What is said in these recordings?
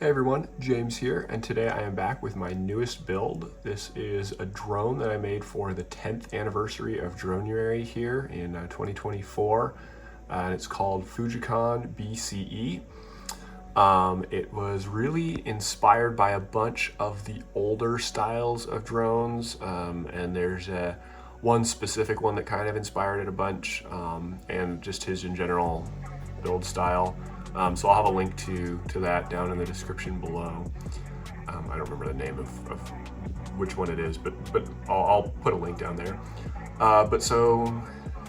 Hey everyone, James here, and today I am back with my newest build. This is a drone that I made for the 10th anniversary of Droneary here in 2024, and it's called Fujikan BCE. It was really inspired by a bunch of the older styles of drones, and there's one specific one that kind of inspired it a bunch, and just his in general build style. So I'll have a link to that down in the description below. I don't remember the name of which one it is, but I'll put a link down there.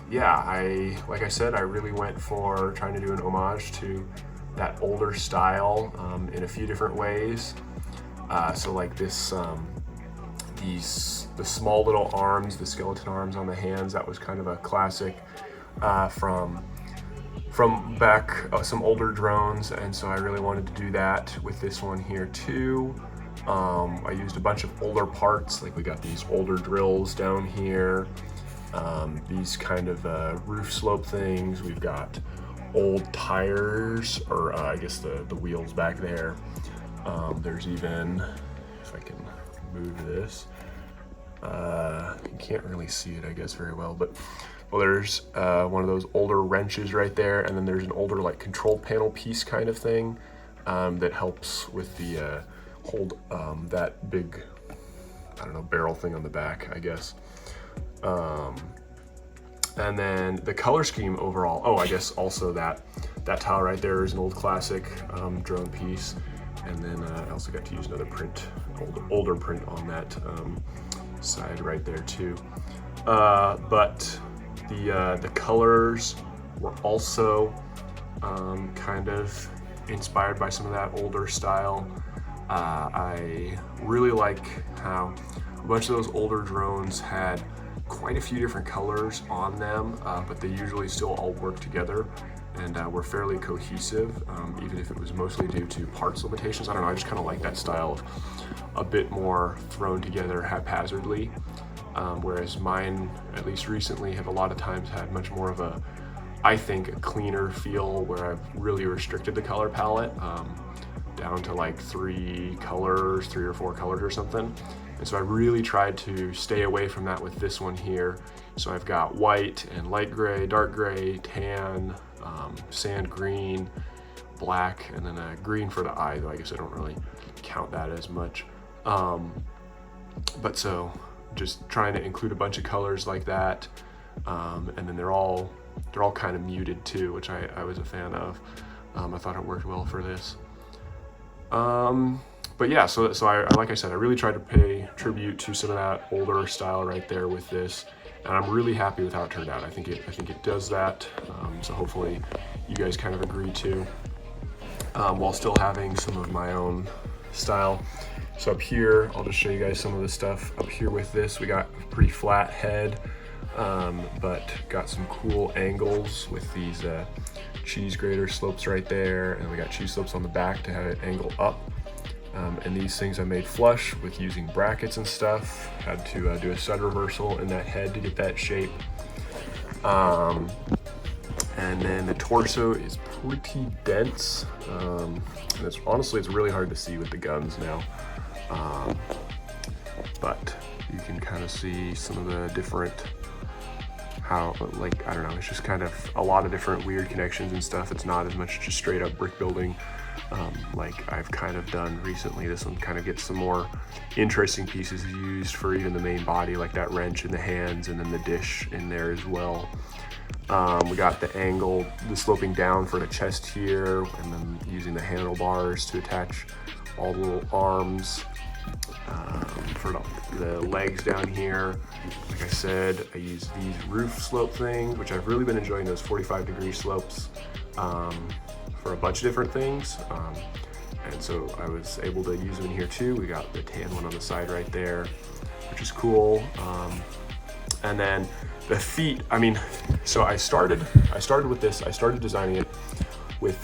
Yeah, like I said, I really went for trying to do an homage to that older style in a few different ways. So like this, the small little arms, the skeleton arms on the hands, that was kind of a classic from back some older drones, and so I really wanted to do that with this one here too. I used a bunch of older parts, like we got these older drills down here, these kind of roof slope things. We've got old tires, or I guess the wheels back there. There's even, if I can move this, you can't really see it I guess very well, but well, there's one of those older wrenches right there, and then there's an older like control panel piece kind of thing that helps with the hold that big, I don't know, barrel thing on the back, I guess. And then the color scheme overall, oh, I guess also that tile right there is an old classic drone piece. And then I also got to use another print, older print on that side right there too. But the colors were also kind of inspired by some of that older style. I really like how a bunch of those older drones had quite a few different colors on them, but they usually still all work together and were fairly cohesive, even if it was mostly due to parts limitations. I don't know, I just kind of like that style of a bit more thrown together haphazardly. Whereas mine, at least recently, have a lot of times had much more of a, I think, a cleaner feel, where I've really restricted the color palette down to like 3 or 4 colors or something. And so I really tried to stay away from that with this one here. So I've got white and light gray, dark gray, tan, sand green, black, and then a green for the eye, though I guess I don't really count that as much. But so just trying to include a bunch of colors like that, and then they're all kind of muted too, which I was a fan of. I thought it worked well for this. But yeah, so I, like I said, I really tried to pay tribute to some of that older style right there with this, and I'm really happy with how it turned out. I think it does that. So hopefully you guys kind of agree too, while still having some of my own style. So up here, I'll just show you guys some of the stuff up here with this. We got a pretty flat head, but got some cool angles with these cheese grater slopes right there, and we got cheese slopes on the back to have it angle up. And these things I made flush with using brackets and stuff. Had to do a stud reversal in that head to get that shape. And then the torso is pretty dense. And honestly, it's really hard to see with the guns now. But you can kind of see some of the different, how, like, I don't know, it's just kind of a lot of different weird connections and stuff. It's not as much just straight up brick building like I've kind of done recently. This one kind of gets some more interesting pieces used for even the main body, like that wrench in the hands, and then the dish in there as well. We got the angle, the sloping down for the chest here, and then using the handlebars to attach all the little arms. For the legs down here, like I said, I use these roof slope things, which I've really been enjoying, those 45-degree slopes for a bunch of different things. And so I was able to use them in here too. We got the tan one on the side right there, which is cool. And then the feet, I mean, so I started with this. I started designing it with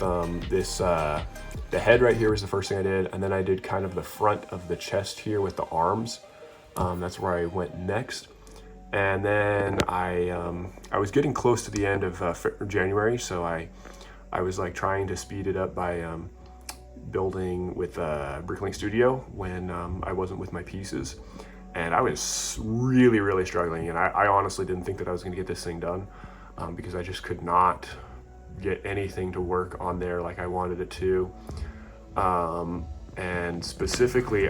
this, the head right here was the first thing I did, and then I did kind of the front of the chest here with the arms. That's where I went next. And then I was getting close to the end of January, so I was like trying to speed it up by building with Bricklink Studio when I wasn't with my pieces. And I was really struggling, and I honestly didn't think that I was gonna get this thing done because I just could not get anything to work on there like I wanted it to. And specifically,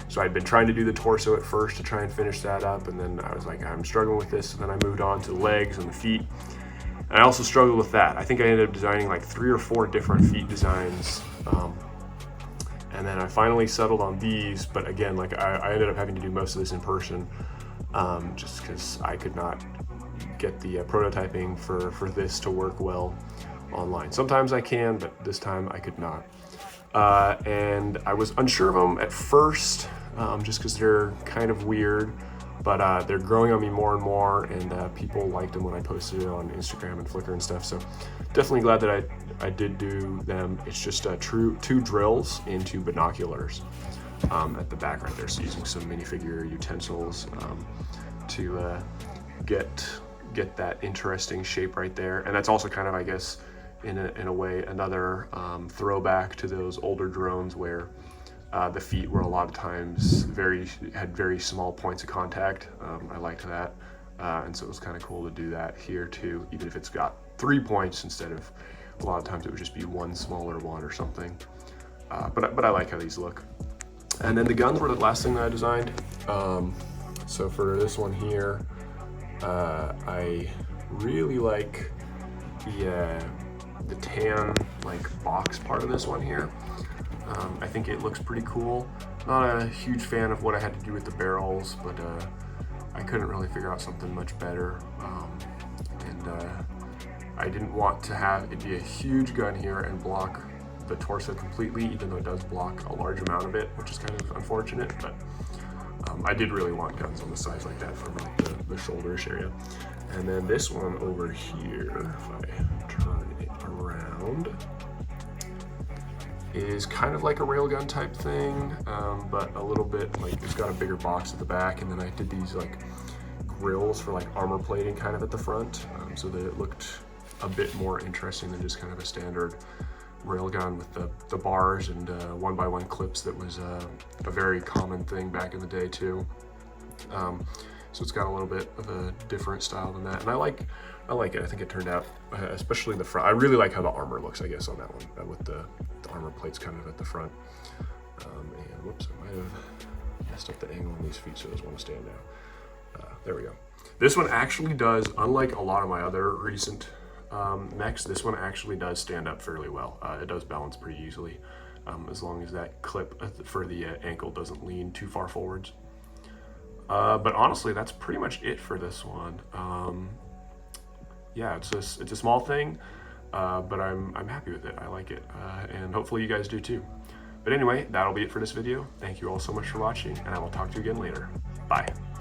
so I'd been trying to do the torso at first to try and finish that up, and then I was like, I'm struggling with this, and then I moved on to the legs and the feet. And I also struggled with that. I think I ended up designing like 3 or 4 different feet designs. And then I finally settled on these, but again, like I ended up having to do most of this in person, just because I could not get the prototyping for this to work well online. Sometimes I can, but this time I could not. And I was unsure of them at first, just because they're kind of weird, but they're growing on me more and more, and people liked them when I posted it on Instagram and Flickr and stuff. So definitely glad that I did do them. It's just 2 drills into binoculars at the back right there. So using some minifigure utensils to get that interesting shape right there. And that's also kind of, I guess, in a way, another throwback to those older drones where the feet were a lot of times had very small points of contact. I liked that, and so it was kind of cool to do that here too, even if it's got 3 points instead of a lot of times it would just be one smaller one or something. But I like how these look. And then the guns were the last thing that I designed. So for this one here, I really like the tan box part of this one here. I think it looks pretty cool. Not a huge fan of what I had to do with the barrels, but I couldn't really figure out something much better. I didn't want to have it be a huge gun here and block the torso completely, even though it does block a large amount of it, which is kind of unfortunate, but I did really want guns on the sides like that for like the shoulderish area. And then this one over here, if I turn it around, is kind of like a railgun type thing, but a little bit like it's got a bigger box at the back, and then I did these like grills for like armor plating kind of at the front, so that it looked a bit more interesting than just kind of a standard railgun with the bars and 1x1 clips that was a very common thing back in the day too. So it's got a little bit of a different style than that, and I like it. I think it turned out, especially in the front. I really like how the armor looks, I guess, on that one with the armor plates kind of at the front. And whoops, I might have messed up the angle on these feet, so it doesn't want to stand now. There we go. This one actually does, unlike a lot of my other recent mechs, this one actually does stand up fairly well. It does balance pretty easily, as long as that clip for the ankle doesn't lean too far forwards. But honestly, that's pretty much it for this one. Yeah, it's a small thing, but I'm happy with it. I like it, and hopefully you guys do too. But anyway, that'll be it for this video. Thank you all so much for watching, and I will talk to you again later. Bye.